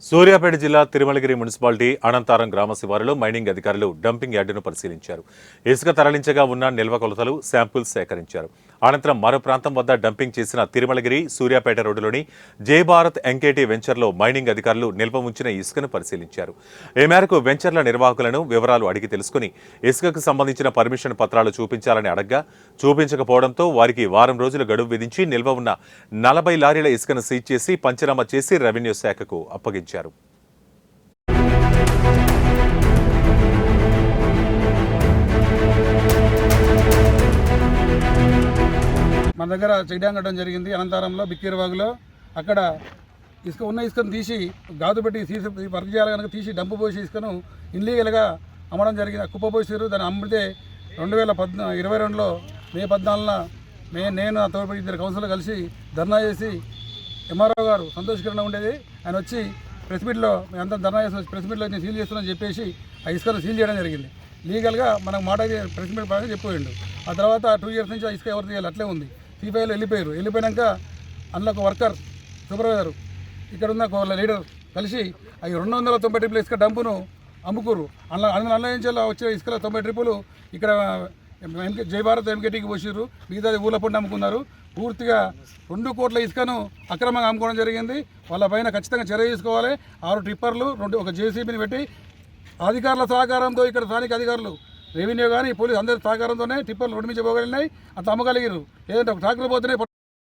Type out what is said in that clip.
సూర్యాపేట జిల్లా తిరుమలగిరి మున్సిపాలిటీ అనంతారం గ్రామ శివారులో మైనింగ్ అధికారులు డంపింగ్ యార్డును పరిశీలించారు. ఇసుక తరలించగా ఉన్న నిల్వ కొలతలు శాంపిల్స్ సేకరించారు. అనంతరం మరో ప్రాంతం వద్ద డంపింగ్ చేసిన తిరుమలగిరి సూర్యాపేట రోడ్డులోని జై భారత్ ఎంకేటీ వెంచర్లో మైనింగ్ అధికారులు నిల్వ ఉంచిన ఇసుకను పరిశీలించారు. ఈ మేరకు వెంచర్ల నిర్వాహకులను వివరాలు అడిగి తెలుసుకుని ఇసుకకు సంబంధించిన పర్మిషన్ పత్రాలు చూపించాలని అడగ్గా చూపించకపోవడంతో వారికి వారం రోజుల గడువు విధించి నిల్వ ఉన్న 40 లారీల ఇసుకను సీజ్ చేసి పంచనామా చేసి రెవెన్యూ శాఖకు అప్పగించారు. మన దగ్గర చెక్ డ్యాం కట్టడం జరిగింది. అనంతరంలో బిక్కిరవాగులో అక్కడ ఇసుకను తీసి గాదు పెట్టి వర్క్ చేయాలి కనుక తీసి డంపు పోసి ఇసుకను ఇన్లీగల్గా అమ్మడం జరిగింది. కుప్ప పోసారు. దాన్ని అమ్మితే 2022లో మే 14న నేను ఆ తోటి ఇద్దరు కౌన్సిలర్ కలిసి ధర్నా చేసి ఎంఆర్ఓ గారు సంతోషకరంగా ఉండేది. ఆయన వచ్చి ప్రెస్ మీట్లో మేమంతా ధర్నా చేసి ప్రెస్ మీట్లో నేను సీల్ చేస్తున్నాను చెప్పేసి ఆ ఇసుకను సీల్ చేయడం జరిగింది. లీగల్గా మనకు మాట ప్రెస్ మీట్ పరంగా చెప్పిపోయిండు. ఆ తర్వాత 2 ఇయర్స్ నుంచి ఆ ఇసుక ఎవరు తీయాలి అట్లే ఉంది. సిపిఐలో వెళ్ళిపోయాక అందులో ఒక వర్కర్ సూపర్వైజర్ ఇక్కడ ఉన్న ఒక లీడర్ కలిసి అవి 290 ట్రిప్పుల ఇసుక డంపును అమ్ముకురు. అందులో నుంచి వచ్చే ఇసుకలో 90 ట్రిప్పులు ఇక్కడ జై భారత్ ఎంకేటీకి పోసిర్రు. మిగతాది ఊళ్ళ పొండి అమ్ముకున్నారు. పూర్తిగా 2 కోట్ల ఇసుకను అక్రమంగా అమ్ముకోవడం జరిగింది. వాళ్ళ పైన ఖచ్చితంగా చర్య తీసుకోవాలి. 6 ట్రిప్పర్లు ఒక జేసీబీని పెట్టి అధికారుల సహకారంతో ఇక్కడ స్థానిక అధికారులు రెవెన్యూ కానీ పోలీసు అందరి సహకారంతోనే టిప్పర్లు రోడ్డు మీద పోగలిగినాయి. అంత అమ్మగలిగారు. ఏదంటే ఒక ట్రాక్టర్ పోతేనే